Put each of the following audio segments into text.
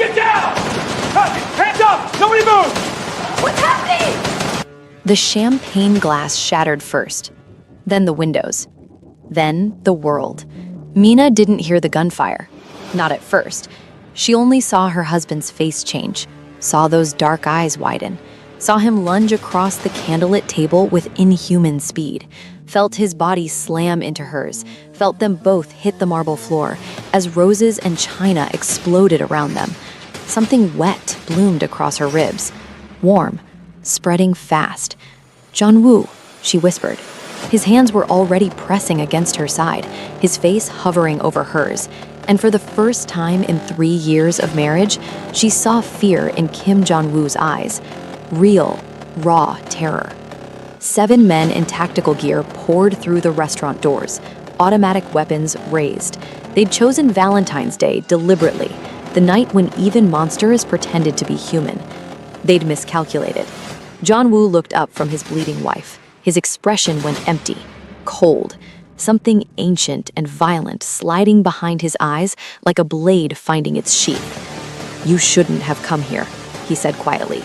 Get down! Hands up! Nobody move! What's happening? The champagne glass shattered first, then the windows, then the world. Mina didn't hear the gunfire. Not at first. She only saw her husband's face change, saw those dark eyes widen, saw him lunge across the candlelit table with inhuman speed, felt his body slam into hers, felt them both hit the marble floor as roses and china exploded around them. Something wet bloomed across her ribs, warm, spreading fast. "John-woo," she whispered. His hands were already pressing against her side, his face hovering over hers. And for the first time in 3 years of marriage, she saw fear in Kim Jong-woo's eyes. Real, raw terror. 7 men in tactical gear poured through the restaurant doors, automatic weapons raised. They'd chosen Valentine's Day deliberately, the night when even monsters pretended to be human. They'd miscalculated. Jong-woo looked up from his bleeding wife. His expression went empty, cold. Something ancient and violent sliding behind his eyes like a blade finding its sheath. "You shouldn't have come here," he said quietly.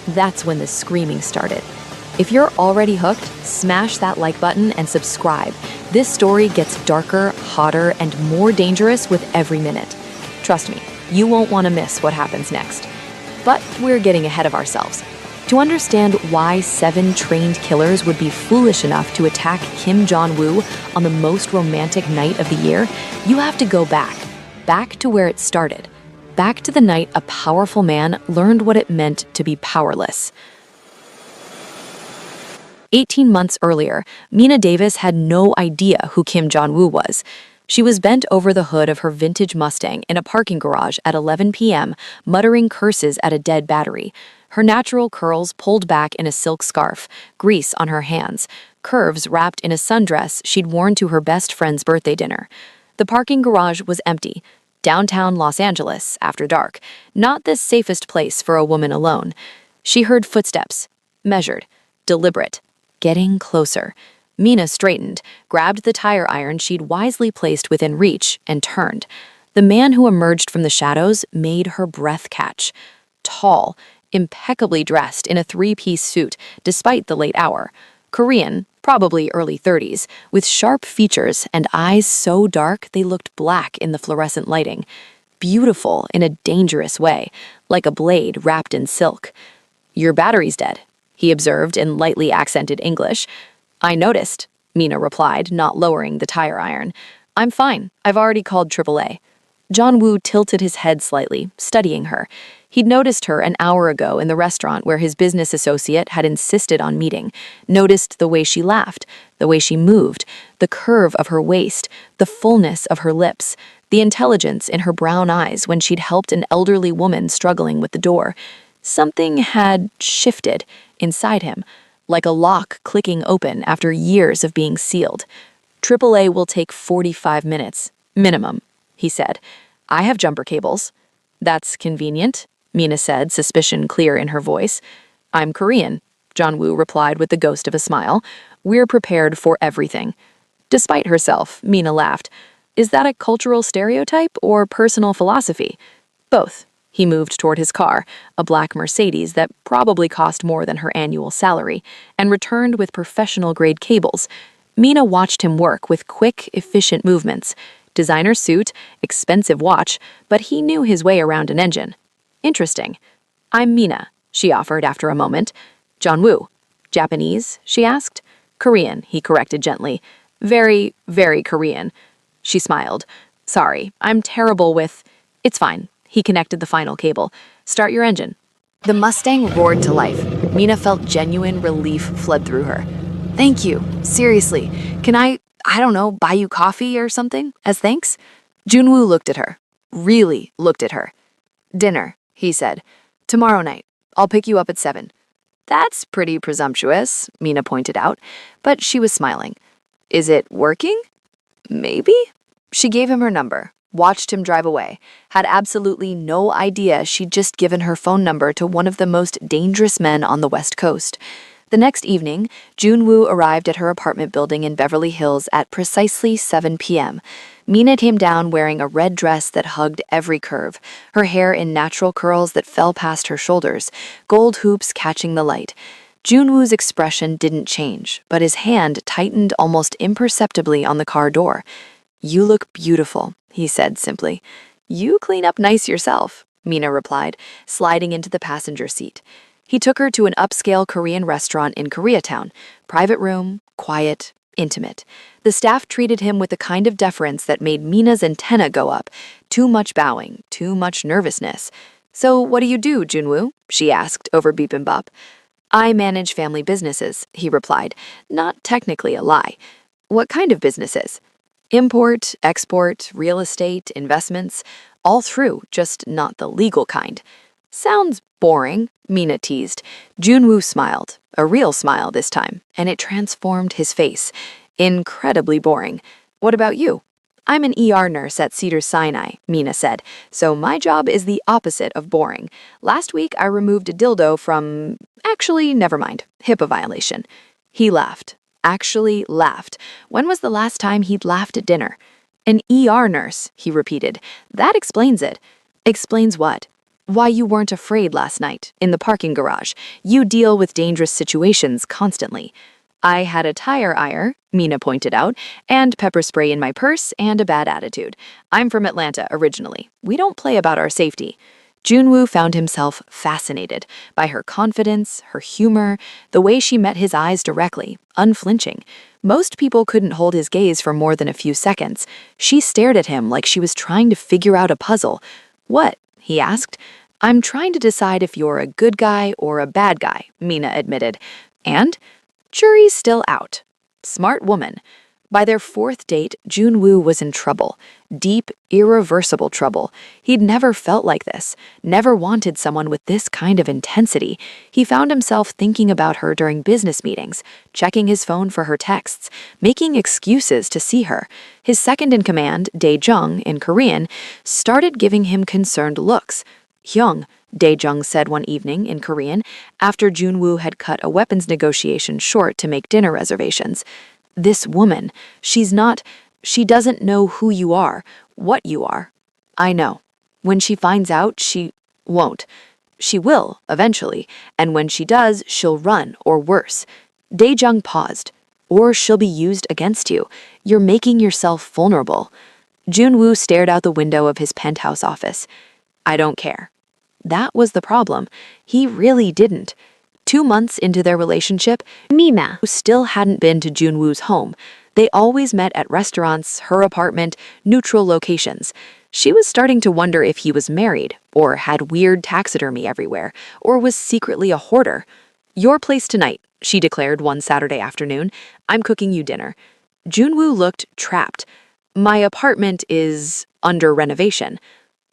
That's when the screaming started. If you're already hooked, smash that like button and subscribe. This story gets darker, hotter, and more dangerous with every minute. Trust me, you won't want to miss what happens next. But we're getting ahead of ourselves. To understand why 7 trained killers would be foolish enough to attack Kim Jong-woo on the most romantic night of the year, you have to go back to where it started, back to the night a powerful man learned what it meant to be powerless. 18 months earlier, Mina Davis had no idea who Kim Jong-woo was. She was bent over the hood of her vintage Mustang in a parking garage at 11 p.m., muttering curses at a dead battery. Her natural curls pulled back in a silk scarf, grease on her hands, curves wrapped in a sundress she'd worn to her best friend's birthday dinner. The parking garage was empty. Downtown Los Angeles, after dark, not the safest place for a woman alone. She heard footsteps, measured, deliberate, getting closer. Mina straightened, grabbed the tire iron she'd wisely placed within reach, and turned. The man who emerged from the shadows made her breath catch. Tall, impeccably dressed in a 3-piece suit, despite the late hour. Korean, probably early 30s, with sharp features and eyes so dark they looked black in the fluorescent lighting. Beautiful in a dangerous way, like a blade wrapped in silk. "Your battery's dead," he observed in lightly accented English. "I noticed," Mina replied, not lowering the tire iron. "I'm fine. I've already called AAA." Jong-woo tilted his head slightly, studying her. He'd noticed her an hour ago in the restaurant where his business associate had insisted on meeting, noticed the way she laughed, the way she moved, the curve of her waist, the fullness of her lips, the intelligence in her brown eyes when she'd helped an elderly woman struggling with the door. Something had shifted inside him, like a lock clicking open after years of being sealed. "AAA will take 45 minutes, minimum," he said. "I have jumper cables." "That's convenient," Mina said, suspicion clear in her voice. "I'm Korean," Jong-woo replied with the ghost of a smile. "We're prepared for everything." Despite herself, Mina laughed. "Is that a cultural stereotype or personal philosophy?" "Both." He moved toward his car, a black Mercedes that probably cost more than her annual salary, and returned with professional-grade cables. Mina watched him work with quick, efficient movements. Designer suit, expensive watch, but he knew his way around an engine. "Interesting. I'm Mina," she offered after a moment. "Jong-woo. Japanese?" she asked. "Korean," he corrected gently. "Very, very Korean." She smiled. "Sorry, I'm terrible with—" "It's fine." He connected the final cable. "Start your engine." The Mustang roared to life. Mina felt genuine relief flood through her. "Thank you. Seriously. Can I don't know, buy you coffee or something, as thanks?" Jong-woo looked at her. Really looked at her. "Dinner," he said. "Tomorrow night. I'll pick you up at 7. "That's pretty presumptuous," Mina pointed out, but she was smiling. "Is it working?" "Maybe." She gave him her number, watched him drive away, had absolutely no idea she'd just given her phone number to one of the most dangerous men on the West Coast. The next evening, Junwoo arrived at her apartment building in Beverly Hills at precisely 7 p.m. Mina came down wearing a red dress that hugged every curve, her hair in natural curls that fell past her shoulders, gold hoops catching the light. Junwoo's expression didn't change, but his hand tightened almost imperceptibly on the car door. "You look beautiful," he said simply. "You clean up nice yourself," Mina replied, sliding into the passenger seat. He took her to an upscale Korean restaurant in Koreatown. Private room, quiet, intimate. The staff treated him with the kind of deference that made Mina's antenna go up. Too much bowing, too much nervousness. "So what do you do, Junwoo?" she asked over bibimbap. "I manage family businesses," he replied, not technically a lie. "What kind of businesses?" "Import, export, real estate, investments, all through, just not the legal kind." "Sounds boring," Mina teased. Junwoo smiled, a real smile this time, and it transformed his face. "Incredibly boring. What about you?" "I'm an ER nurse at Cedars-Sinai," Mina said, "so my job is the opposite of boring. Last week I removed a dildo from... Actually, never mind. HIPAA violation." He laughed. Actually laughed. When was the last time he'd laughed at dinner? "An ER nurse," he repeated. "That explains it." "Explains what?" "Why you weren't afraid last night, in the parking garage. You deal with dangerous situations constantly." "I had a tire iron," Mina pointed out, "and pepper spray in my purse and a bad attitude. I'm from Atlanta originally. We don't play about our safety." Junwoo found himself fascinated by her confidence, her humor, the way she met his eyes directly, unflinching. Most people couldn't hold his gaze for more than a few seconds. She stared at him like she was trying to figure out a puzzle. "What?" he asked. "I'm trying to decide if you're a good guy or a bad guy," Mina admitted. "And?" "Jury's still out." Smart woman. By their fourth date, Junwoo was in trouble. Deep, irreversible trouble. He'd never felt like this, never wanted someone with this kind of intensity. He found himself thinking about her during business meetings, checking his phone for her texts, making excuses to see her. His second-in-command, Dae-jung, in Korean, started giving him concerned looks. "Hyung," Dae-jung said one evening in Korean, after Junwoo had cut a weapons negotiation short to make dinner reservations. "This woman, she doesn't know who you are, what you are." "I know. When she finds out, she won't. She will, eventually, and when she does, she'll run, or worse." Dae-jung paused. "Or she'll be used against you. You're making yourself vulnerable." Junwoo stared out the window of his penthouse office. "I don't care." That was the problem. He really didn't. 2 months into their relationship, Mina still hadn't been to Junwoo's home. They always met at restaurants, her apartment, neutral locations. She was starting to wonder if he was married, or had weird taxidermy everywhere, or was secretly a hoarder. "Your place tonight," she declared one Saturday afternoon. "I'm cooking you dinner." Junwoo looked trapped. "My apartment is under renovation."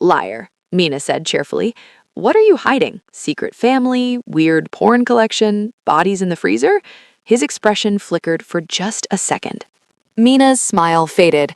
"Liar," Mina said cheerfully. "What are you hiding? Secret family? Weird porn collection? Bodies in the freezer?" His expression flickered for just a second. Mina's smile faded.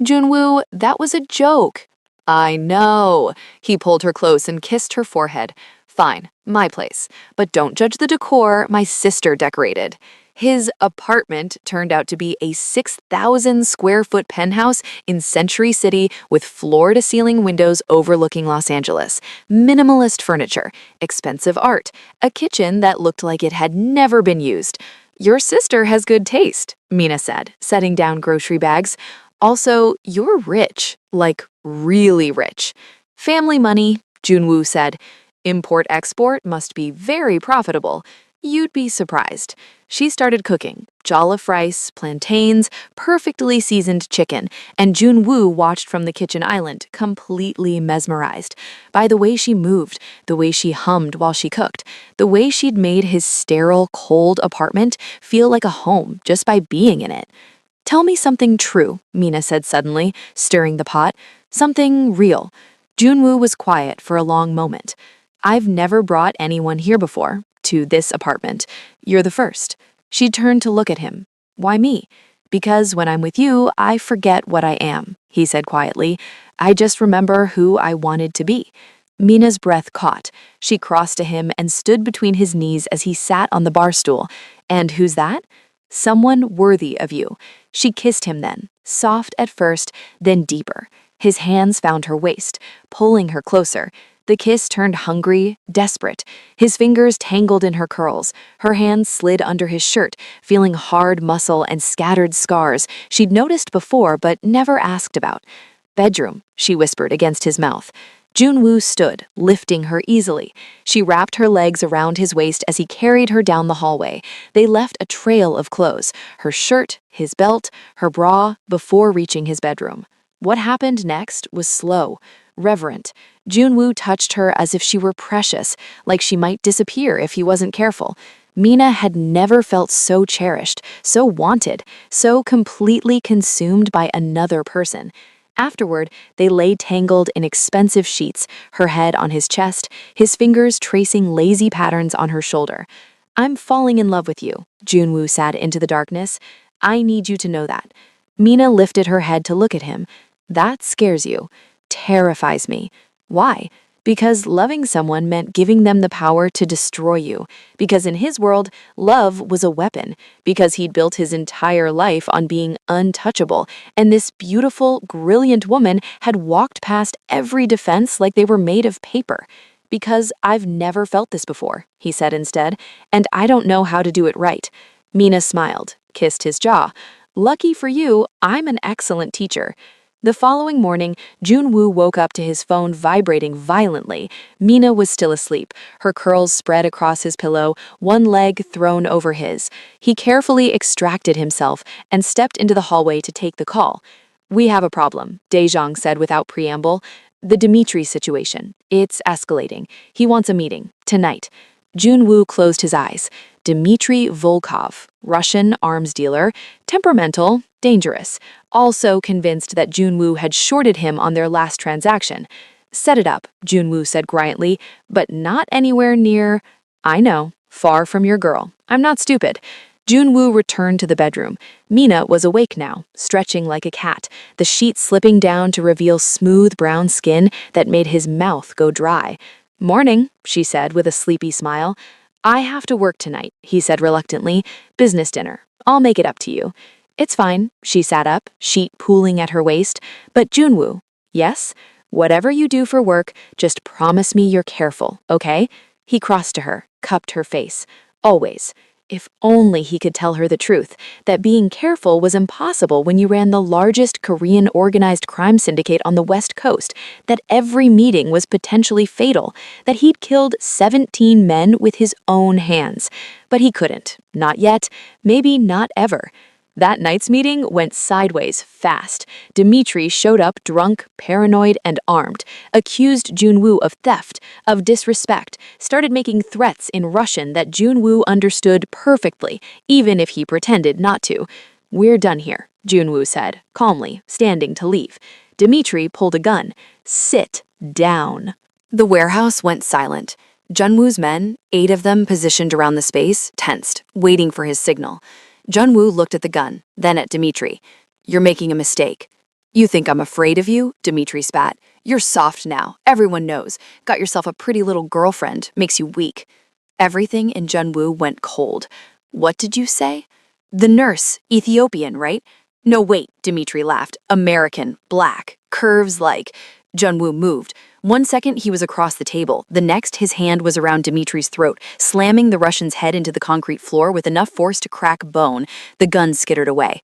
"Junwoo, that was a joke." "I know." He pulled her close and kissed her forehead. "Fine, my place. But don't judge the decor my sister decorated." His apartment turned out to be a 6,000 square foot penthouse in Century City with floor-to-ceiling windows overlooking Los Angeles. Minimalist furniture, expensive art, a kitchen that looked like it had never been used. "Your sister has good taste," Mina said, setting down grocery bags. "Also, you're rich, like really rich." "Family money," Junwoo said. "Import-export must be very profitable. You'd be surprised." She started cooking, jollof rice, plantains, perfectly seasoned chicken, and Junwoo watched from the kitchen island, completely mesmerized by the way she moved, the way she hummed while she cooked, the way she'd made his sterile, cold apartment feel like a home just by being in it. "Tell me something true," Mina said suddenly, stirring the pot. "Something real." Junwoo was quiet for a long moment. "I've never brought anyone here before, to this apartment. You're the first." She turned to look at him. "Why me?" "Because when I'm with you, I forget what I am," he said quietly. "I just remember who I wanted to be." Mina's breath caught. She crossed to him and stood between his knees as he sat on the bar stool. And who's that? Someone worthy of you. She kissed him then, soft at first, then deeper. His hands found her waist, pulling her closer. The kiss turned hungry, desperate. His fingers tangled in her curls. Her hands slid under his shirt, feeling hard muscle and scattered scars she'd noticed before but never asked about. Bedroom, she whispered against his mouth. Junwoo stood, lifting her easily. She wrapped her legs around his waist as he carried her down the hallway. They left a trail of clothes, her shirt, his belt, her bra, before reaching his bedroom. What happened next was slow, reverent. Junwoo touched her as if she were precious, like she might disappear if he wasn't careful. Mina had never felt so cherished, so wanted, so completely consumed by another person. Afterward, they lay tangled in expensive sheets, her head on his chest, his fingers tracing lazy patterns on her shoulder. "I'm falling in love with you," Junwoo said into the darkness. "I need you to know that." Mina lifted her head to look at him. "That scares you. Terrifies me." Why? Because loving someone meant giving them the power to destroy you. Because in his world, love was a weapon. Because he'd built his entire life on being untouchable. And this beautiful, brilliant woman had walked past every defense like they were made of paper. "Because I've never felt this before," he said instead, "and I don't know how to do it right." Mina smiled, kissed his jaw. "Lucky for you, I'm an excellent teacher." The following morning, Junwoo woke up to his phone vibrating violently. Mina was still asleep, her curls spread across his pillow, one leg thrown over his. He carefully extracted himself and stepped into the hallway to take the call. "We have a problem," Daejong said without preamble. "The Dmitri situation. It's escalating. He wants a meeting. Tonight." Junwoo closed his eyes. Dmitri Volkov, Russian arms dealer, temperamental, dangerous, also convinced that Junwoo had shorted him on their last transaction. "Set it up," Junwoo said quietly, "but not anywhere near—" "I know, far from your girl. I'm not stupid." Junwoo returned to the bedroom. Mina was awake now, stretching like a cat, the sheet slipping down to reveal smooth brown skin that made his mouth go dry. "Morning," she said with a sleepy smile. "I have to work tonight," he said reluctantly. "Business dinner. I'll make it up to you." "It's fine." She sat up, sheet pooling at her waist. "But Junwoo." "Yes? Whatever you do for work, just promise me you're careful, okay?" He crossed to her, cupped her face. "Always." If only he could tell her the truth, that being careful was impossible when you ran the largest Korean organized crime syndicate on the West Coast, that every meeting was potentially fatal, that he'd killed 17 men with his own hands. But he couldn't. Not yet. Maybe not ever. That night's meeting went sideways fast. Dmitri showed up drunk, paranoid, and armed, accused Junwoo of theft, of disrespect, started making threats in Russian that Junwoo understood perfectly, even if he pretended not to. "We're done here," Junwoo said, calmly, standing to leave. Dmitri pulled a gun. "Sit down." The warehouse went silent. Junwoo's men, 8 of them positioned around the space, tensed, waiting for his signal. Junwoo looked at the gun, then at Dmitri. "You're making a mistake." "You think I'm afraid of you?" Dmitri spat. "You're soft now. Everyone knows. Got yourself a pretty little girlfriend. Makes you weak." Everything in Junwoo went cold. "What did you say?" "The nurse. Ethiopian, right?" "No, wait," Dmitri laughed. "American. Black. Curves like—" Junwoo moved. One second he was across the table. The next his hand was around Dmitri's throat, slamming the Russian's head into the concrete floor with enough force to crack bone. The gun skittered away.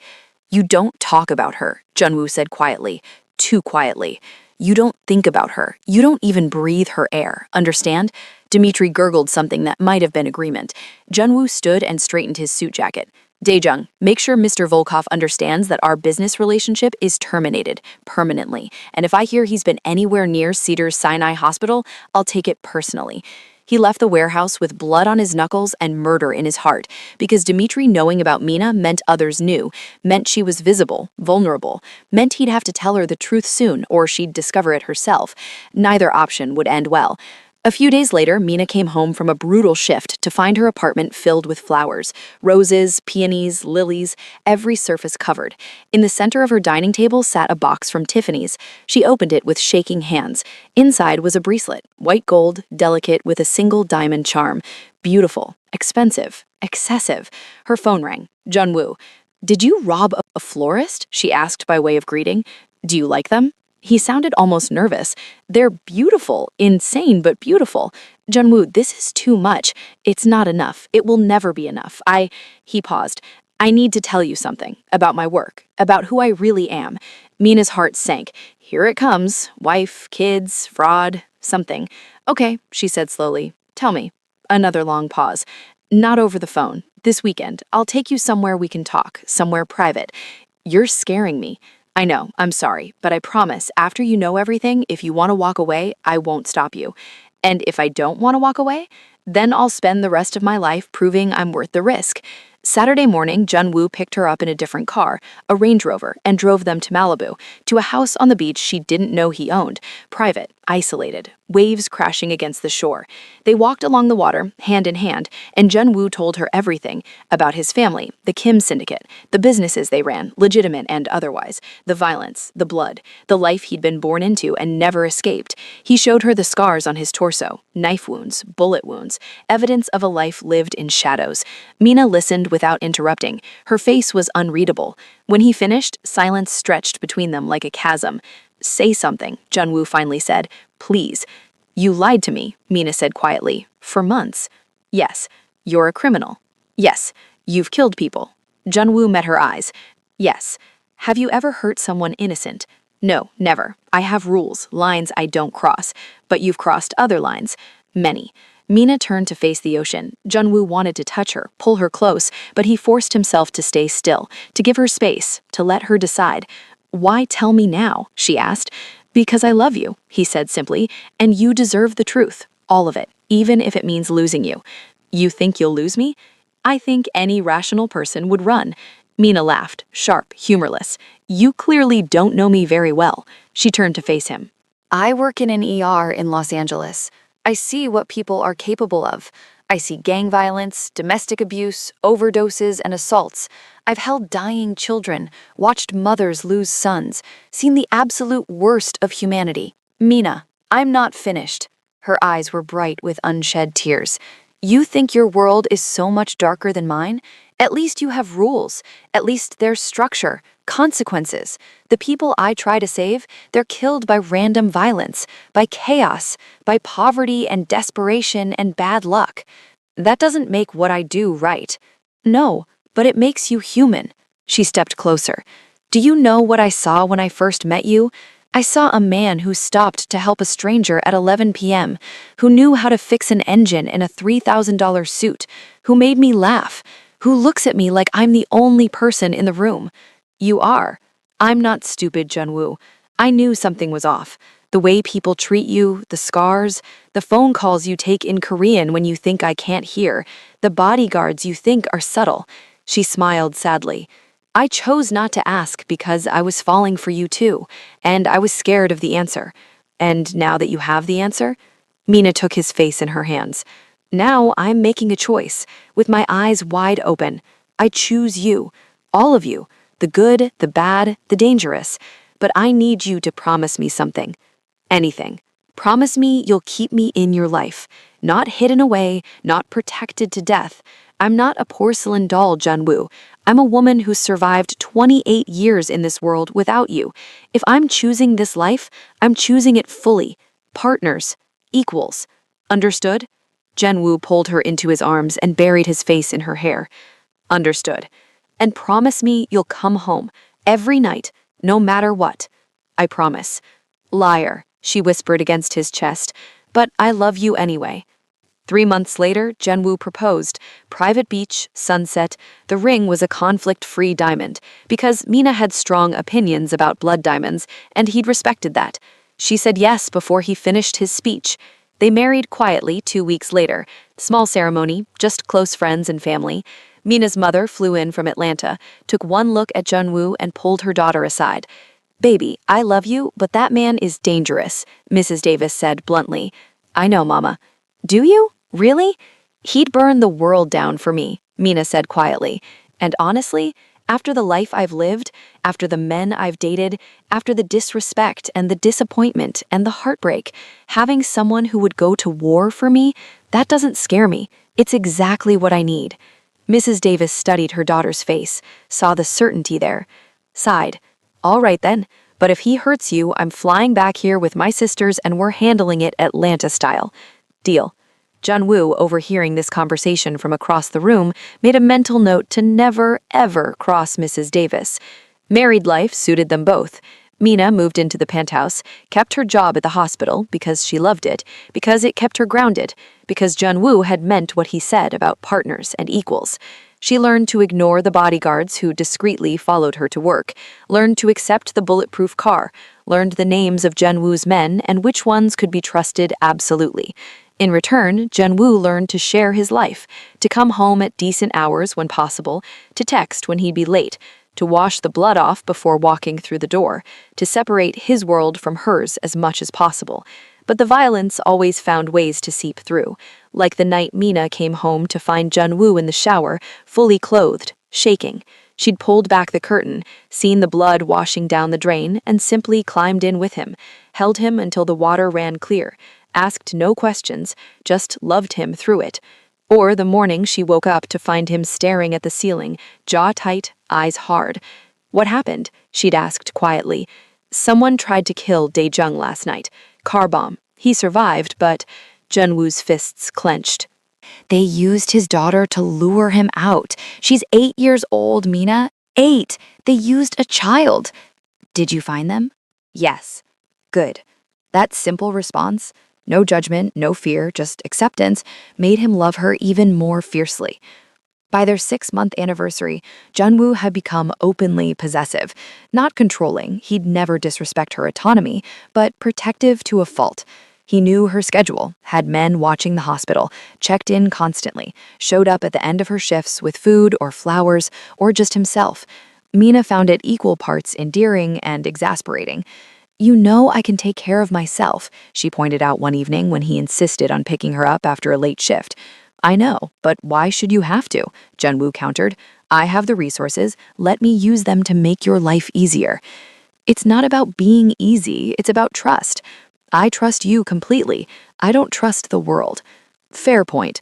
"You don't talk about her," Junwoo said quietly. Too quietly. "You don't think about her. You don't even breathe her air. Understand?" Dmitri gurgled something that might have been agreement. Junwoo stood and straightened his suit jacket. "Daejong, make sure Mr. Volkov understands that our business relationship is terminated, permanently, and if I hear he's been anywhere near Cedars-Sinai Hospital, I'll take it personally." He left the warehouse with blood on his knuckles and murder in his heart, because Dmitri knowing about Mina meant others knew, meant she was visible, vulnerable, meant he'd have to tell her the truth soon, or she'd discover it herself. Neither option would end well. A few days later, Mina came home from a brutal shift to find her apartment filled with flowers, roses, peonies, lilies, every surface covered. In the center of her dining table sat a box from Tiffany's. She opened it with shaking hands. Inside was a bracelet, white gold, delicate, with a single diamond charm. Beautiful, expensive, excessive. Her phone rang. Junwoo. "Did you rob a florist?" she asked by way of greeting. "Do you like them?" He sounded almost nervous. "They're beautiful, insane but beautiful. Junwoo, this is too much. It's not enough. It will never be enough. He paused. "I need to tell you something about my work, about who I really am." Mina's heart sank. Here it comes. Wife, kids, fraud, something. "Okay," she said slowly. "Tell me." Another long pause. "Not over the phone. This weekend. I'll take you somewhere we can talk, somewhere private. You're scaring me." "I know, I'm sorry, but I promise, after you know everything, if you want to walk away, I won't stop you. And if I don't want to walk away, then I'll spend the rest of my life proving I'm worth the risk." Saturday morning, Junwoo picked her up in a different car, a Range Rover, and drove them to Malibu, to a house on the beach she didn't know he owned, private, isolated, waves crashing against the shore. They walked along the water, hand in hand, and Junwoo told her everything about his family, the Kim syndicate, the businesses they ran, legitimate and otherwise, the violence, the blood, the life he'd been born into and never escaped. He showed her the scars on his torso, knife wounds, bullet wounds, evidence of a life lived in shadows. Mina listened without interrupting. Her face was unreadable. When he finished, silence stretched between them like a chasm. "Say something," Junwoo finally said. "Please." "You lied to me," Mina said quietly. "For months." "Yes." "You're a criminal." "Yes." "You've killed people." Junwoo met her eyes. "Yes." "Have you ever hurt someone innocent?" "No, never. I have rules, lines I don't cross. But you've crossed other lines. Many." Mina turned to face the ocean. Junwoo wanted to touch her, pull her close, but he forced himself to stay still, to give her space, to let her decide. "Why tell me now?" she asked. "Because I love you," he said simply, "and you deserve the truth, all of it, even if it means losing you." "You think you'll lose me?" "I think any rational person would run." Mina laughed, sharp, humorless. "You clearly don't know me very well." She turned to face him. "I work in an ER in Los Angeles. I see what people are capable of. I see gang violence, domestic abuse, overdoses, and assaults. I've held dying children, watched mothers lose sons, seen the absolute worst of humanity. Mina, I'm not finished." Her eyes were bright with unshed tears. "You think your world is so much darker than mine? At least you have rules. At least there's structure, consequences. The people I try to save, they're killed by random violence, by chaos, by poverty and desperation and bad luck. That doesn't make what I do right." "No, but it makes you human." She stepped closer. "Do you know what I saw when I first met you? I saw a man who stopped to help a stranger at 11 p.m., who knew how to fix an engine in a $3,000 suit, who made me laugh, who looks at me like I'm the only person in the room." "You are." "I'm not stupid, Junwoo. I knew something was off. The way people treat you, the scars, the phone calls you take in Korean when you think I can't hear, the bodyguards you think are subtle." She smiled sadly. "I chose not to ask because I was falling for you too, and I was scared of the answer. And now that you have the answer?" Mina took his face in her hands. "Now I'm making a choice, with my eyes wide open. I choose you, all of you, the good, the bad, the dangerous. But I need you to promise me something. Anything. Promise me you'll keep me in your life, not hidden away, not protected to death. I'm not a porcelain doll, Junwoo. I'm a woman who's survived 28 years in this world without you. If I'm choosing this life, I'm choosing it fully. Partners. Equals. Understood?" Junwoo pulled her into his arms and buried his face in her hair. "Understood. And promise me you'll come home, every night, no matter what." "I promise." "Liar," she whispered against his chest, "but I love you anyway." 3 months later, Junwoo proposed. Private beach, sunset. The ring was a conflict-free diamond, because Mina had strong opinions about blood diamonds, and he'd respected that. She said yes before he finished his speech. They married quietly 2 weeks later. Small ceremony, just close friends and family. Mina's mother flew in from Atlanta, took one look at Junwoo and pulled her daughter aside. "Baby, I love you, but that man is dangerous," Mrs. Davis said bluntly. I know, Mama. Do you? Really? He'd burn the world down for me, Mina said quietly. And honestly, after the life I've lived, after the men I've dated, after the disrespect and the disappointment and the heartbreak, having someone who would go to war for me, that doesn't scare me. It's exactly what I need. Mrs. Davis studied her daughter's face, saw the certainty there, sighed. All right then, but if he hurts you, I'm flying back here with my sisters and we're handling it Atlanta style. Deal. Junwoo, overhearing this conversation from across the room, made a mental note to never, ever cross Mrs. Davis. Married life suited them both. Mina moved into the penthouse, kept her job at the hospital because she loved it, because it kept her grounded, because Junwoo had meant what he said about partners and equals. She learned to ignore the bodyguards who discreetly followed her to work, learned to accept the bulletproof car, learned the names of Junwoo's men and which ones could be trusted absolutely. In return, Junwoo learned to share his life, to come home at decent hours when possible, to text when he'd be late, to wash the blood off before walking through the door, to separate his world from hers as much as possible. But the violence always found ways to seep through, like the night Mina came home to find Junwoo in the shower, fully clothed, shaking. She'd pulled back the curtain, seen the blood washing down the drain, and simply climbed in with him, held him until the water ran clear, asked no questions, just loved him through it. Or the morning she woke up to find him staring at the ceiling, jaw tight, eyes hard. What happened? She'd asked quietly. Someone tried to kill Dae-jung last night. Car bomb. He survived, but Junwoo's fists clenched. They used his daughter to lure him out. She's 8 years old, Mina. 8. They used a child. Did you find them? Yes. Good. That simple response, no judgment, no fear, just acceptance, made him love her even more fiercely. By their 6-month anniversary, Junwoo had become openly possessive. Not controlling, he'd never disrespect her autonomy, but protective to a fault. He knew her schedule, had men watching the hospital, checked in constantly, showed up at the end of her shifts with food or flowers or just himself. Mina found it equal parts endearing and exasperating. You know I can take care of myself, she pointed out one evening when he insisted on picking her up after a late shift. I know, but why should you have to? Junwoo countered. I have the resources. Let me use them to make your life easier. It's not about being easy, it's about trust. I trust you completely. I don't trust the world. Fair point.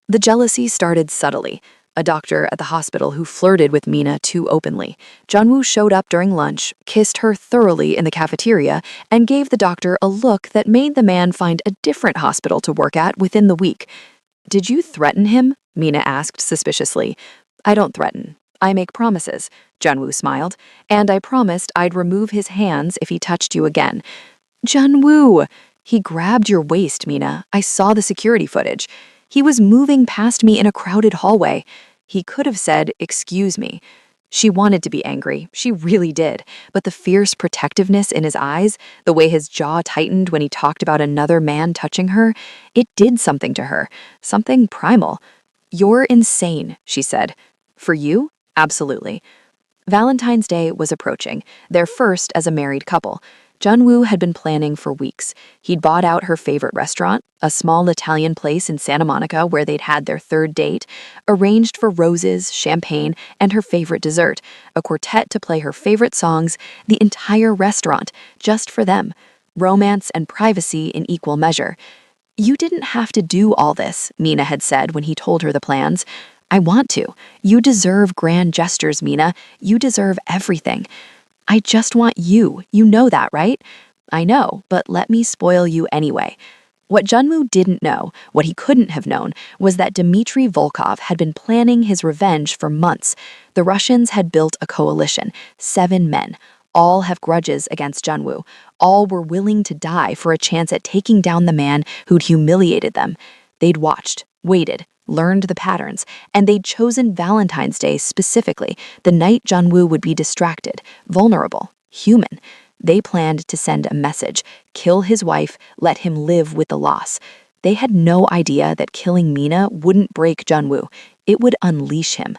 The jealousy started subtly. A doctor at the hospital who flirted with Mina too openly. Junwoo showed up during lunch, kissed her thoroughly in the cafeteria, and gave the doctor a look that made the man find a different hospital to work at within the week. Did you threaten him? Mina asked suspiciously. I don't threaten. I make promises, Junwoo smiled, and I promised I'd remove his hands if he touched you again. Junwoo! He grabbed your waist, Mina. I saw the security footage. He was moving past me in a crowded hallway. He could have said, "Excuse me." She wanted to be angry. She really did. But the fierce protectiveness in his eyes, the way his jaw tightened when he talked about another man touching her, it did something to her. Something primal. You're insane, she said. For you? Absolutely. Valentine's Day was approaching, their first as a married couple. Junwoo had been planning for weeks. He'd bought out her favorite restaurant, a small Italian place in Santa Monica where they'd had their third date, arranged for roses, champagne, and her favorite dessert, a quartet to play her favorite songs, the entire restaurant, just for them. Romance and privacy in equal measure. You didn't have to do all this, Mina had said when he told her the plans. I want to. You deserve grand gestures, Mina. You deserve everything. I just want you. You know that, right? I know, but let me spoil you anyway. What Junwoo didn't know, what he couldn't have known, was that Dmitry Volkov had been planning his revenge for months. The Russians had built a coalition, 7 men. All have grudges against Junwoo. All were willing to die for a chance at taking down the man who'd humiliated them. They'd watched, waited, learned the patterns, and they'd chosen Valentine's Day specifically, the night Junwoo would be distracted, vulnerable, human. They planned to send a message, kill his wife, let him live with the loss. They had no idea that killing Mina wouldn't break Junwoo. It would unleash him.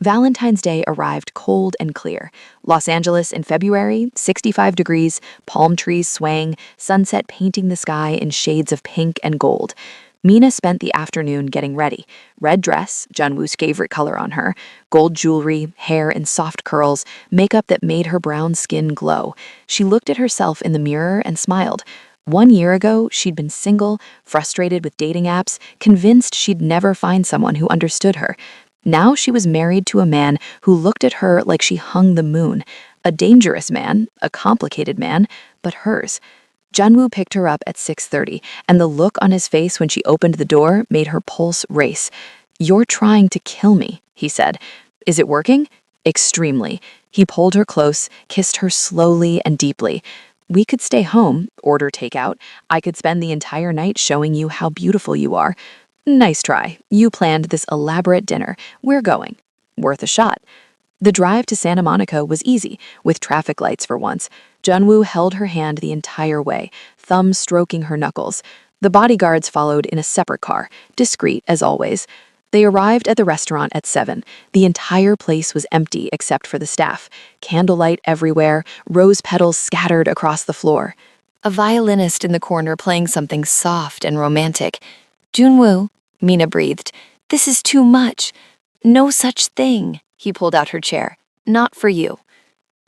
Valentine's Day arrived cold and clear. Los Angeles in February, 65 degrees, palm trees swaying, sunset painting the sky in shades of pink and gold. Mina spent the afternoon getting ready. Red dress, Junwoo's favorite color on her, gold jewelry, hair in soft curls, makeup that made her brown skin glow. She looked at herself in the mirror and smiled. 1 year ago, she'd been single, frustrated with dating apps, convinced she'd never find someone who understood her. Now she was married to a man who looked at her like she hung the moon. A dangerous man, a complicated man, but hers. Junwoo picked her up at 6:30, and the look on his face when she opened the door made her pulse race. "You're trying to kill me," he said. "Is it working?" "Extremely." He pulled her close, kissed her slowly and deeply. "We could stay home, order takeout. I could spend the entire night showing you how beautiful you are." "Nice try. You planned this elaborate dinner. We're going." "Worth a shot." The drive to Santa Monica was easy, with traffic lights for once. Junwoo held her hand the entire way, thumb stroking her knuckles. The bodyguards followed in a separate car, discreet as always. They arrived at the restaurant at 7. The entire place was empty except for the staff. Candlelight everywhere, rose petals scattered across the floor. A violinist in the corner playing something soft and romantic. "Junwoo," Mina breathed. "This is too much." "No such thing." He pulled out her chair. "Not for you."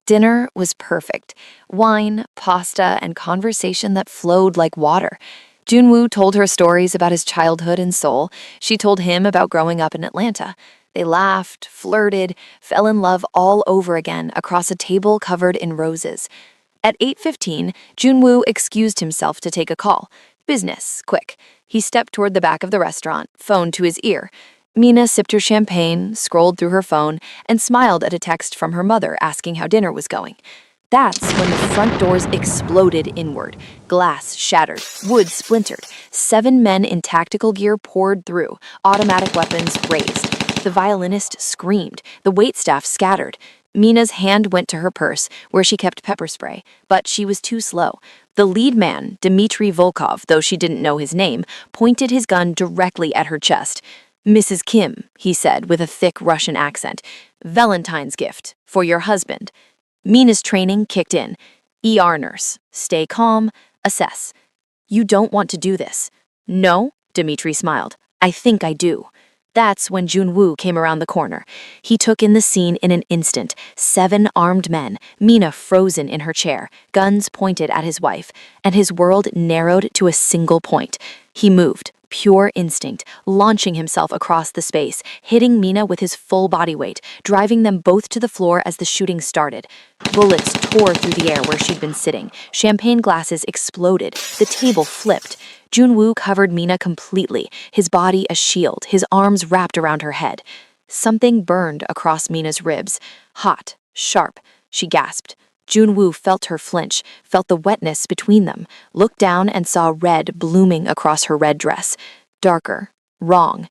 Dinner was perfect. Wine, pasta, and conversation that flowed like water. Junwoo told her stories about his childhood in Seoul. She told him about growing up in Atlanta. They laughed, flirted, fell in love all over again across a table covered in roses. At 8:15, Junwoo excused himself to take a call. Business, quick. He stepped toward the back of the restaurant, phone to his ear. Mina sipped her champagne, scrolled through her phone, and smiled at a text from her mother asking how dinner was going. That's when the front doors exploded inward. Glass shattered, wood splintered. 7 men in tactical gear poured through, automatic weapons raised. The violinist screamed. The waitstaff scattered. Mina's hand went to her purse, where she kept pepper spray, but she was too slow. The lead man, Dmitry Volkov, though she didn't know his name, pointed his gun directly at her chest. "Mrs. Kim," he said with a thick Russian accent, "Valentine's gift for your husband." Mina's training kicked in. ER nurse, stay calm, assess. "You don't want to do this." "No," Dmitry smiled. "I think I do." That's when Junwoo came around the corner. He took in the scene in an instant. 7 armed men, Mina frozen in her chair, guns pointed at his wife, and his world narrowed to a single point. He moved, pure instinct, launching himself across the space, hitting Mina with his full body weight, driving them both to the floor as the shooting started. Bullets tore through the air where she'd been sitting. Champagne glasses exploded. The table flipped. Junwoo covered Mina completely, his body a shield, his arms wrapped around her head. Something burned across Mina's ribs. Hot, sharp. She gasped. Junwoo felt her flinch, felt the wetness between them, looked down and saw red blooming across her red dress. Darker. Wrong.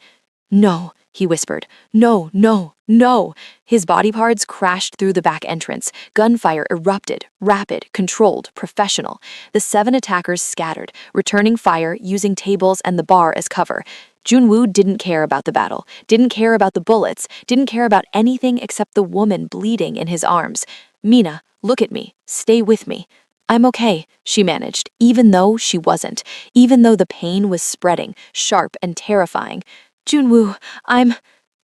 "No," he whispered. "No, no, no." His body parts crashed through the back entrance. Gunfire erupted, rapid, controlled, professional. The 7 attackers scattered, returning fire using tables and the bar as cover. Junwoo didn't care about the battle, didn't care about the bullets, didn't care about anything except the woman bleeding in his arms. "Mina, look at me. Stay with me." "I'm okay," she managed, even though she wasn't, even though the pain was spreading, sharp and terrifying. "Junwoo,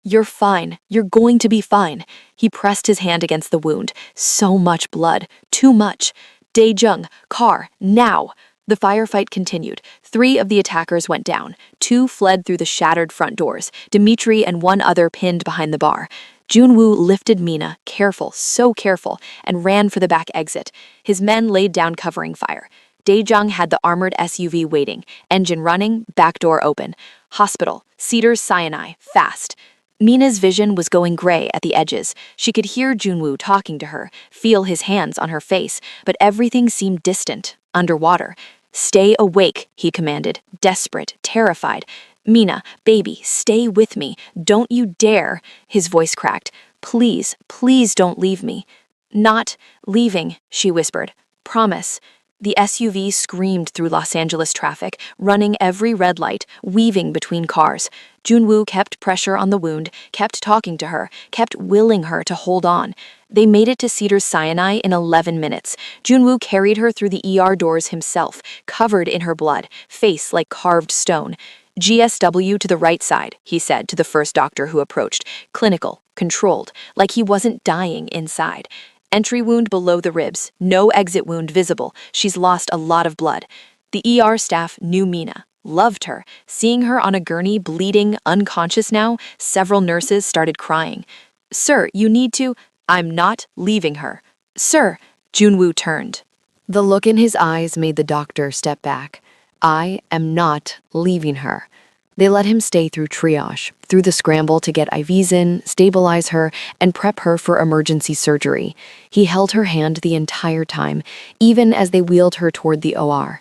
You're fine. You're going to be fine." He pressed his hand against the wound. So much blood. Too much. "Daejung, car, now." The firefight continued. 3 of the attackers went down. 2 fled through the shattered front doors. Dmitry and 1 other pinned behind the bar. Junwoo lifted Mina, careful, so careful, and ran for the back exit. His men laid down covering fire. Daejung had the armored SUV waiting, engine running, back door open. Hospital, Cedars Sinai, fast. Mina's vision was going gray at the edges. She could hear Junwoo talking to her, feel his hands on her face, but everything seemed distant, underwater. "Stay awake," he commanded, desperate, terrified. "Mina, baby, stay with me. Don't you dare." His voice cracked. "Please, please don't leave me." "Not leaving," she whispered. "Promise." The SUV screamed through Los Angeles traffic, running every red light, weaving between cars. Junwoo kept pressure on the wound, kept talking to her, kept willing her to hold on. They made it to Cedars-Sinai in 11 minutes. Junwoo carried her through the ER doors himself, covered in her blood, face like carved stone. GSW to the right side, he said to the first doctor who approached. Clinical, controlled, like he wasn't dying inside. Entry wound below the ribs, no exit wound visible. She's lost a lot of blood. The ER staff knew Mina, loved her. Seeing her on a gurney, bleeding, unconscious now, several nurses started crying. Sir, you need to... I'm not leaving her. Sir, Junwoo turned. The look in his eyes made the doctor step back. I am not leaving her. They let him stay through triage, through the scramble to get IVs in, stabilize her, and prep her for emergency surgery. He held her hand the entire time, even as they wheeled her toward the OR.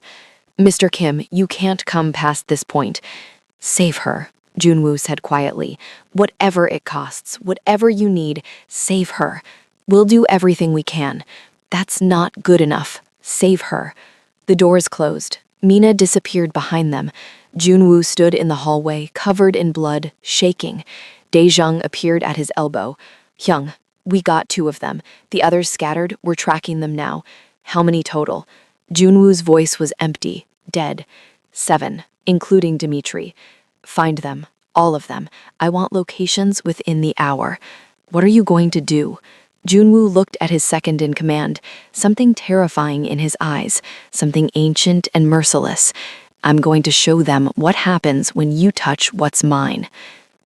Mr. Kim, you can't come past this point. Save her, Junwoo said quietly. Whatever it costs, whatever you need, save her. We'll do everything we can. That's not good enough. Save her. The doors closed. Mina disappeared behind them. Junwoo stood in the hallway, covered in blood, shaking. Daejung appeared at his elbow. Hyung, we got 2 of them. The others scattered. We're tracking them now. How many total? Junwoo's voice was empty, dead. 7, including Dimitri. Find them, all of them. I want locations within the hour. What are you going to do? Junwoo looked at his second in command, something terrifying in his eyes, something ancient and merciless. I'm going to show them what happens when you touch what's mine.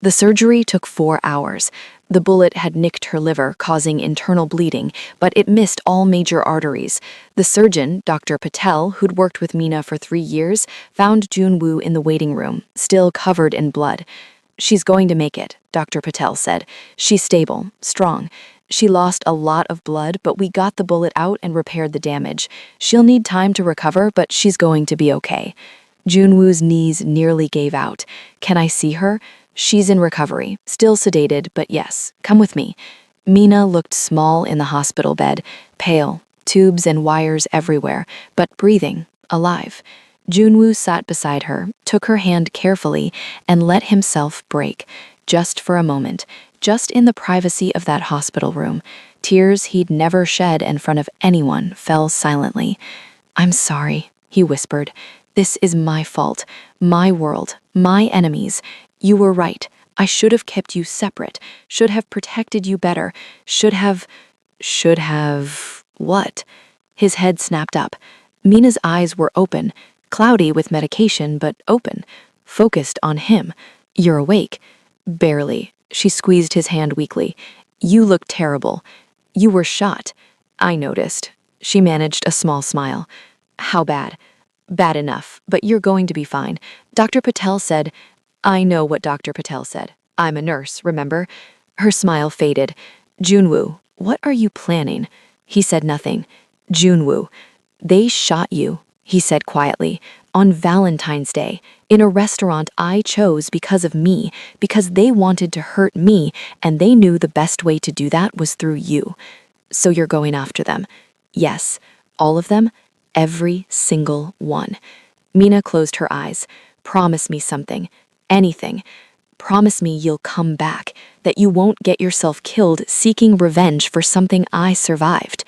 The surgery took 4 hours. The bullet had nicked her liver, causing internal bleeding, but it missed all major arteries. The surgeon, Dr. Patel, who'd worked with Mina for 3 years, found Junwoo in the waiting room, still covered in blood. She's going to make it, Dr. Patel said. She's stable, strong. She lost a lot of blood, but we got the bullet out and repaired the damage. She'll need time to recover, but she's going to be okay. Junwoo's knees nearly gave out. Can I see her? She's in recovery, still sedated, but yes, come with me. Mina looked small in the hospital bed, pale, tubes and wires everywhere, but breathing, alive. Junwoo sat beside her, took her hand carefully, and let himself break, just for a moment, just in the privacy of that hospital room. Tears he'd never shed in front of anyone fell silently. I'm sorry, he whispered. This is my fault, my world, my enemies. You were right. I should have kept you separate, should have protected you better, should have... What? His head snapped up. Mina's eyes were open, cloudy with medication, but open, focused on him. You're awake. Barely. She squeezed his hand weakly. You look terrible. You were shot. I noticed. She managed a small smile. How bad? Bad enough, but you're going to be fine. Dr. Patel said... I know what Dr. Patel said. I'm a nurse, remember? Her smile faded. Junwoo, what are you planning? He said nothing. Junwoo, they shot you, he said quietly, on Valentine's Day, in a restaurant I chose because of me, because they wanted to hurt me, and they knew the best way to do that was through you. So you're going after them. Yes, all of them, every single one. Mina closed her eyes. Promise me something. Anything. Promise me you'll come back, that you won't get yourself killed seeking revenge for something I survived.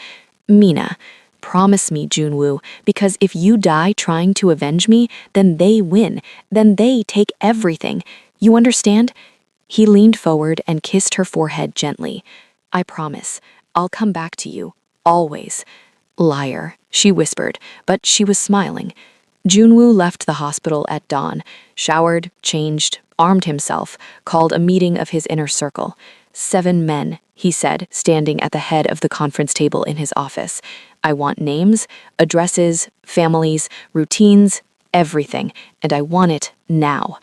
Mina, promise me, Junwoo, because if you die trying to avenge me, then they win, then they take everything. You understand? He leaned forward and kissed her forehead gently. I promise, I'll come back to you, always. Liar, she whispered, but she was smiling. Junwoo left the hospital at dawn, showered, changed, armed himself, called a meeting of his inner circle. 7 men, he said, standing at the head of the conference table in his office. I want names, addresses, families, routines, everything, and I want it now.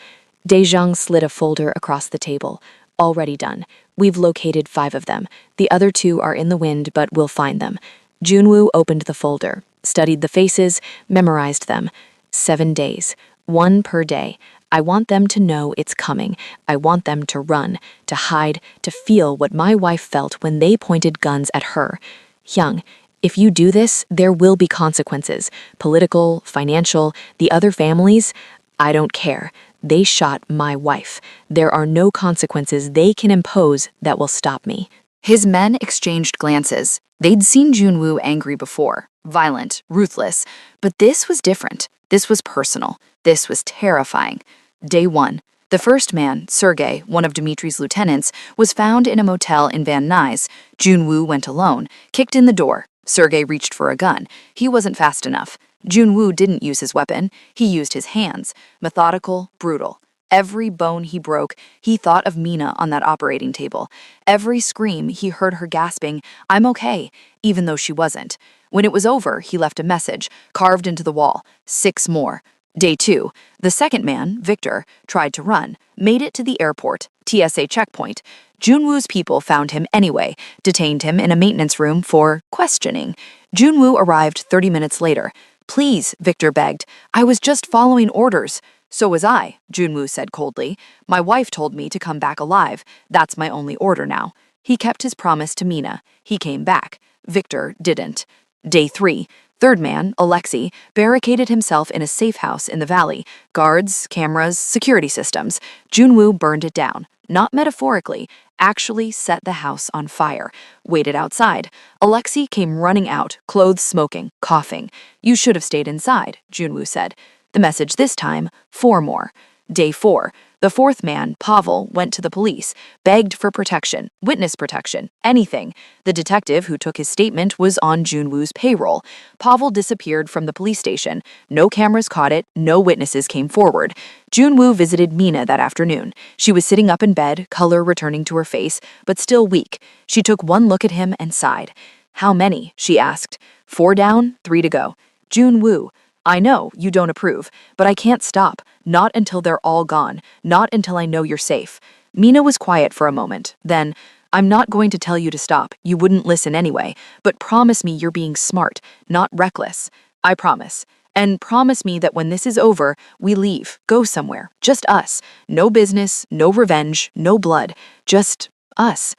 Daejung slid a folder across the table. Already done. We've located 5 of them. The other 2 are in the wind, but we'll find them. Junwoo opened the folder, studied the faces, memorized them. 7 days, 1 per day. I want them to know it's coming. I want them to run, to hide, to feel what my wife felt when they pointed guns at her. Hyung, If you do this, there will be consequences. Political, financial, the other families. I don't care. They shot my wife. There are no consequences they can impose that will stop me. His men exchanged glances. They'd seen Junwoo angry before, violent, ruthless, but this was different. This was personal. This was terrifying. Day 1. The first man, Sergei, one of Dmitri's lieutenants, was found in a motel in Van Nuys. Junwoo went alone, kicked in the door. Sergei reached for a gun. He wasn't fast enough. Junwoo didn't use his weapon. He used his hands. Methodical, brutal. Every bone he broke, he thought of Mina on that operating table. Every scream, he heard her gasping, "I'm okay," even though she wasn't. When it was over, he left a message, carved into the wall. 6 more. Day 2. The second man, Victor, tried to run, made it to the airport, TSA checkpoint. Junwoo's people found him anyway, detained him in a maintenance room for questioning. Junwoo arrived 30 minutes later. "Please," Victor begged. "I was just following orders." "So was I," Junwoo said coldly. "My wife told me to come back alive. That's my only order now." He kept his promise to Mina. He came back. Victor didn't. Day 3. Third man, Alexei, barricaded himself in a safe house in the valley. Guards, cameras, security systems. Junwoo burned it down. Not metaphorically, actually set the house on fire. Waited outside. Alexei came running out, clothes smoking, coughing. "You should have stayed inside," Junwoo said. The message this time, 4 more. Day 4. The fourth man, Pavel, went to the police, begged for protection, witness protection, anything. The detective who took his statement was on Junwoo's payroll. Pavel disappeared from the police station. No cameras caught it, no witnesses came forward. Junwoo visited Mina that afternoon. She was sitting up in bed, color returning to her face, but still weak. She took one look at him and sighed. "How many?" she asked. 4 down, 3 to go. "Junwoo, I know you don't approve, but I can't stop. Not until they're all gone. Not until I know you're safe." Mina was quiet for a moment. Then, "I'm not going to tell you to stop. You wouldn't listen anyway. But promise me you're being smart, not reckless." "I promise. And promise me that when this is over, we leave, go somewhere. Just us. No business, no revenge, no blood. Just us."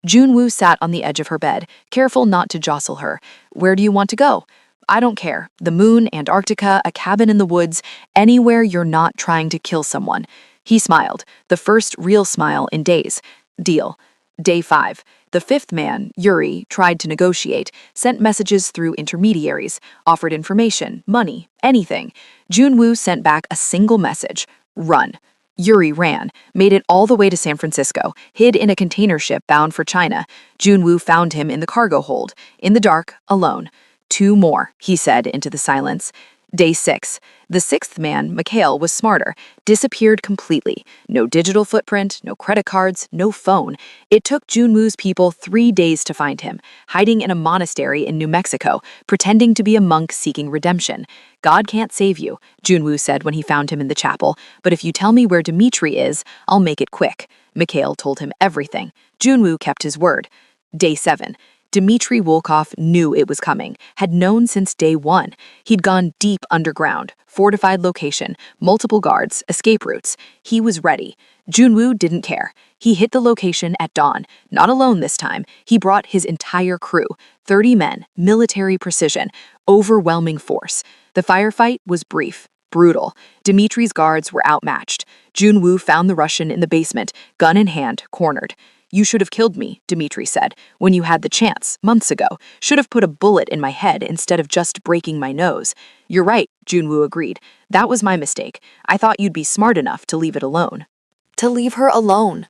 Junwoo sat on the edge of her bed, careful not to jostle her. "Where do you want to go?" "I don't care. The moon, Antarctica, a cabin in the woods, anywhere you're not trying to kill someone." He smiled, the first real smile in days. "Deal." Day 5. The fifth man, Yuri, tried to negotiate, sent messages through intermediaries, offered information, money, anything. Junwoo sent back a single message: "Run." Yuri ran, made it all the way to San Francisco, hid in a container ship bound for China. Junwoo found him in the cargo hold, in the dark, alone. 2 more, he said into the silence. Day 6. The sixth man, Mikhail, was smarter, disappeared completely. No digital footprint, no credit cards, no phone. It took Junwoo's people 3 days to find him, hiding in a monastery in New Mexico, pretending to be a monk seeking redemption. "God can't save you," Junwoo said when he found him in the chapel, "but if you tell me where Dmitri is, I'll make it quick." Mikhail told him everything. Junwoo kept his word. Day 7. Dmitri Volkov knew it was coming, had known since day 1. He'd gone deep underground, fortified location, multiple guards, escape routes. He was ready. Junwoo didn't care. He hit the location at dawn, not alone this time. He brought his entire crew, 30 men, military precision, overwhelming force. The firefight was brief, brutal. Dmitri's guards were outmatched. Junwoo found the Russian in the basement, gun in hand, cornered. "You should have killed me," Dmitri said, "when you had the chance, months ago. Should have put a bullet in my head instead of just breaking my nose." "You're right," Junwoo agreed. "That was my mistake. I thought you'd be smart enough to leave it alone." To leave her alone.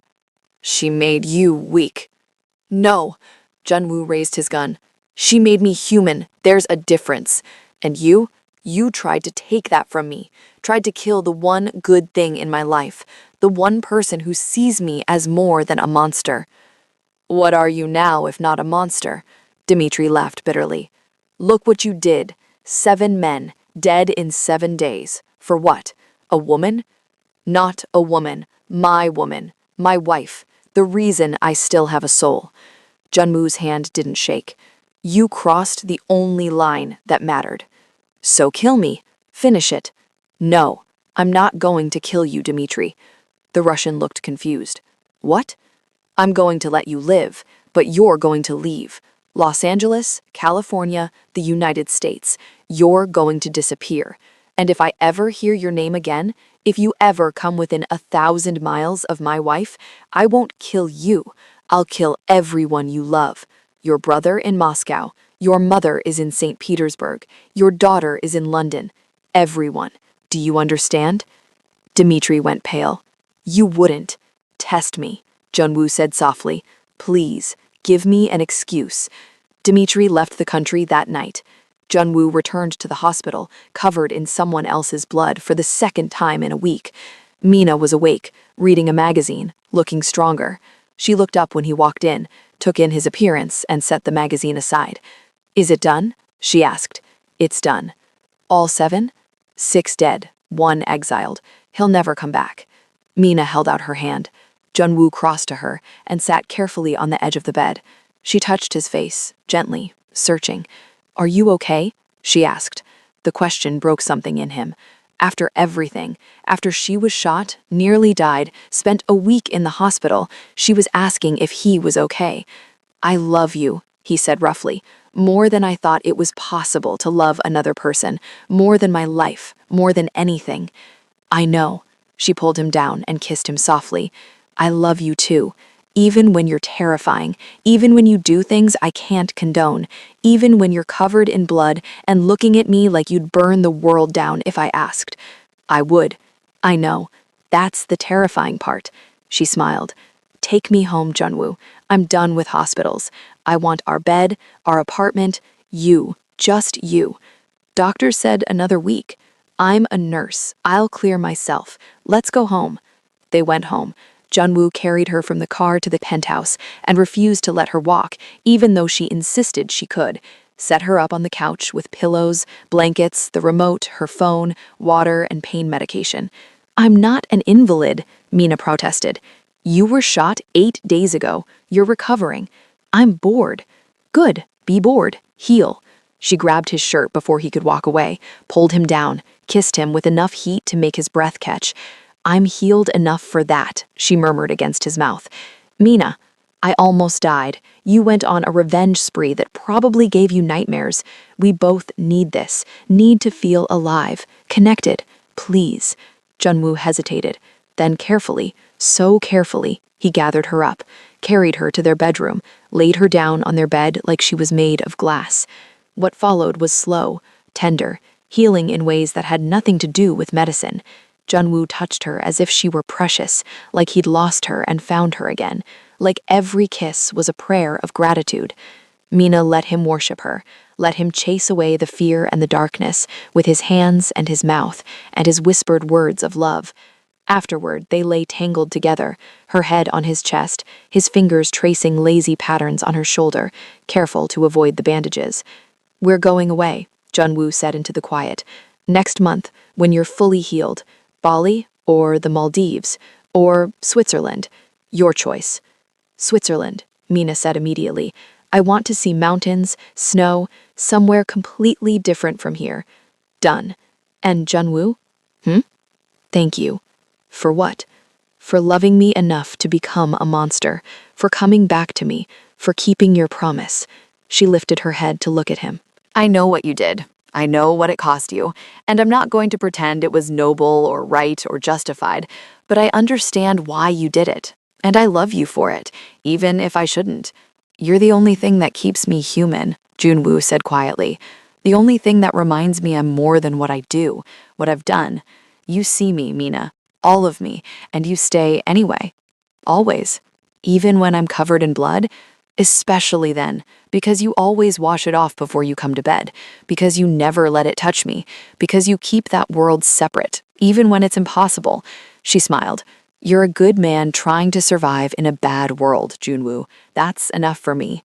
"She made you weak." "No." Junwoo raised his gun. "She made me human. There's a difference. And you tried to take that from me. Tried to kill the one good thing in my life. The one person who sees me as more than a monster." "What are you now if not a monster?" Dmitri laughed bitterly. "Look what you did. 7 men, dead in 7 days. For what? A woman? Not a woman. My woman. My wife. The reason I still have a soul." Junwoo's hand didn't shake. "You crossed the only line that mattered. So kill me. Finish it." "No, I'm not going to kill you, Dmitri." The Russian looked confused. "What?" "I'm going to let you live, but you're going to leave. Los Angeles, California, the United States. You're going to disappear. And if I ever hear your name again, if you ever come within 1,000 miles of my wife, I won't kill you. I'll kill everyone you love. Your brother in Moscow. Your mother is in St. Petersburg. Your daughter is in London. Everyone. Do you understand? Dmitri went pale. You wouldn't. Test me, Junwoo said softly. Please, give me an excuse. Dmitri left the country that night. Junwoo returned to the hospital, covered in someone else's blood for the second time in a week. Mina was awake, reading a magazine, looking stronger. She looked up when he walked in, took in his appearance, and set the magazine aside. Is it done? She asked. It's done. All 7? 6 dead, 1 exiled. He'll never come back. Mina held out her hand. Junwoo crossed to her and sat carefully on the edge of the bed. She touched his face, gently, searching. Are you okay? She asked. The question broke something in him. After everything, after she was shot, nearly died, spent a week in the hospital, she was asking if he was okay. I love you, he said roughly, more than I thought it was possible to love another person, more than my life, more than anything. I know. She pulled him down and kissed him softly. I love you too. Even when you're terrifying, even when you do things I can't condone, even when you're covered in blood and looking at me like you'd burn the world down if I asked. I would. I know. That's the terrifying part. She smiled. Take me home, Junwoo. I'm done with hospitals. I want our bed, our apartment, you, just you. Doctor said another week. I'm a nurse. I'll clear myself. Let's go home. They went home. Junwoo carried her from the car to the penthouse and refused to let her walk, even though she insisted she could. Set her up on the couch with pillows, blankets, the remote, her phone, water, and pain medication. I'm not an invalid, Mina protested. You were shot 8 days ago. You're recovering. I'm bored. Good. Be bored. Heal. She grabbed his shirt before he could walk away, pulled him down, kissed him with enough heat to make his breath catch. I'm healed enough for that, she murmured against his mouth. Mina, I almost died. You went on a revenge spree that probably gave you nightmares. We both need this, need to feel alive, connected. Please. Junwoo hesitated. Then carefully, so carefully, he gathered her up, carried her to their bedroom, laid her down on their bed like she was made of glass. What followed was slow, tender, healing in ways that had nothing to do with medicine. Junwoo touched her as if she were precious, like he'd lost her and found her again, like every kiss was a prayer of gratitude. Mina let him worship her, let him chase away the fear and the darkness with his hands and his mouth and his whispered words of love. Afterward, they lay tangled together, her head on his chest, his fingers tracing lazy patterns on her shoulder, careful to avoid the bandages. We're going away, Junwoo said into the quiet. Next month, when you're fully healed. Bali or the Maldives or Switzerland. Your choice. Switzerland, Mina said immediately. I want to see mountains, snow, somewhere completely different from here. Done. And Junwoo? Thank you. For what? For loving me enough to become a monster, for coming back to me, for keeping your promise. She lifted her head to look at him. I know what you did. I know what it cost you, and I'm not going to pretend it was noble or right or justified, but I understand why you did it, and I love you for it, even if I shouldn't. You're the only thing that keeps me human, Junwoo said quietly. The only thing that reminds me I'm more than what I do, what I've done. You see me, Mina, all of me, and you stay anyway. Always. Even when I'm covered in blood, especially then, because you always wash it off before you come to bed, because you never let it touch me, because you keep that world separate, even when it's impossible. She smiled. You're a good man trying to survive in a bad world, Junwoo. That's enough for me.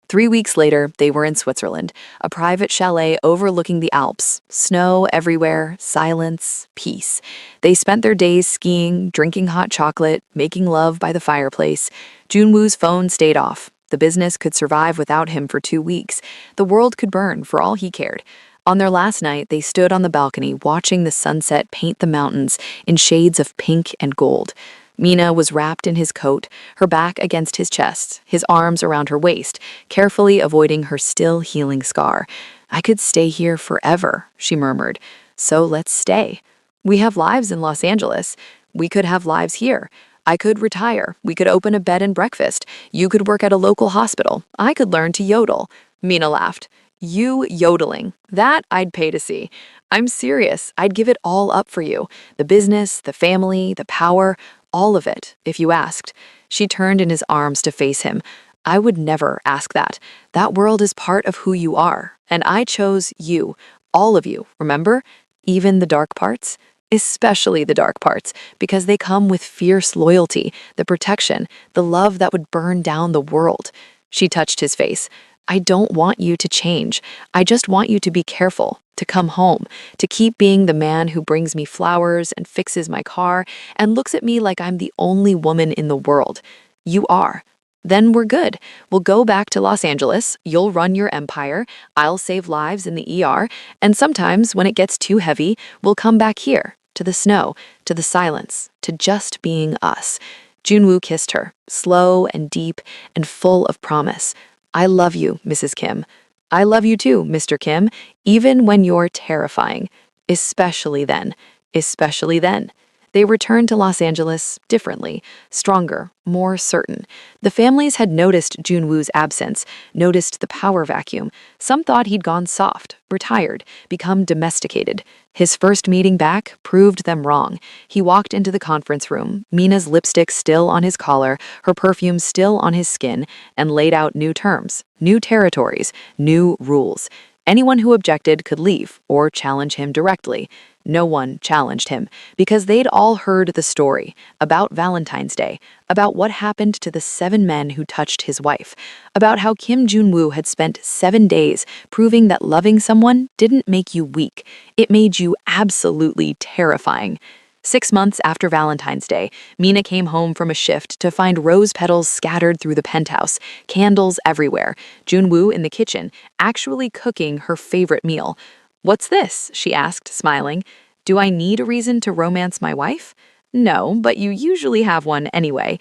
3 weeks later, they were in Switzerland, a private chalet overlooking the Alps. Snow everywhere, silence, peace. They spent their days skiing, drinking hot chocolate, making love by the fireplace. Junwoo's phone stayed off. The business could survive without him for 2 weeks. The world could burn for all he cared. On their last night, they stood on the balcony watching the sunset paint the mountains in shades of pink and gold. Mina was wrapped in his coat, her back against his chest, his arms around her waist, carefully avoiding her still healing scar. "I could stay here forever," she murmured. "So let's stay. We have lives in Los Angeles. We could have lives here. I could retire. We could open a bed and breakfast. You could work at a local hospital. I could learn to yodel." Mina laughed. "You yodeling. That I'd pay to see. I'm serious. I'd give it all up for you. The business, the family, the power, all of it, if you asked." She turned in his arms to face him. "I would never ask that. That world is part of who you are, and I chose you. All of you, remember? Even the dark parts? Especially the dark parts, because they come with fierce loyalty, the protection, the love that would burn down the world." She touched his face. "I don't want you to change. I just want you to be careful, to come home, to keep being the man who brings me flowers and fixes my car and looks at me like I'm the only woman in the world. You are. Then we're good. We'll go back to Los Angeles, you'll run your empire, I'll save lives in the ER, and sometimes when it gets too heavy, we'll come back here, to the snow, to the silence, to just being us." Junwoo kissed her, slow and deep and full of promise. "I love you, Mrs. Kim. I love you too, Mr. Kim, even when you're terrifying. Especially then. Especially then." They returned to Los Angeles differently, stronger, more certain. The families had noticed Junwoo's absence, noticed the power vacuum. Some thought he'd gone soft, retired, become domesticated. His first meeting back proved them wrong. He walked into the conference room, Mina's lipstick still on his collar, her perfume still on his skin, and laid out new terms, new territories, new rules. Anyone who objected could leave or challenge him directly. No one challenged him because they'd all heard the story about Valentine's Day, about what happened to the 7 men who touched his wife, about how Kim Jun-woo had spent 7 days proving that loving someone didn't make you weak. It made you absolutely terrifying. 6 months after Valentine's Day, Mina came home from a shift to find rose petals scattered through the penthouse, candles everywhere, Jun-woo in the kitchen, actually cooking her favorite meal. "What's this?" she asked, smiling. "Do I need a reason to romance my wife?" "No, but you usually have one anyway."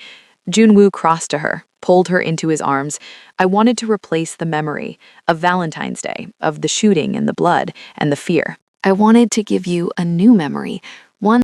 Jun-woo crossed to her, pulled her into his arms. "I wanted to replace the memory of Valentine's Day, of the shooting and the blood and the fear. I wanted to give you a new memory,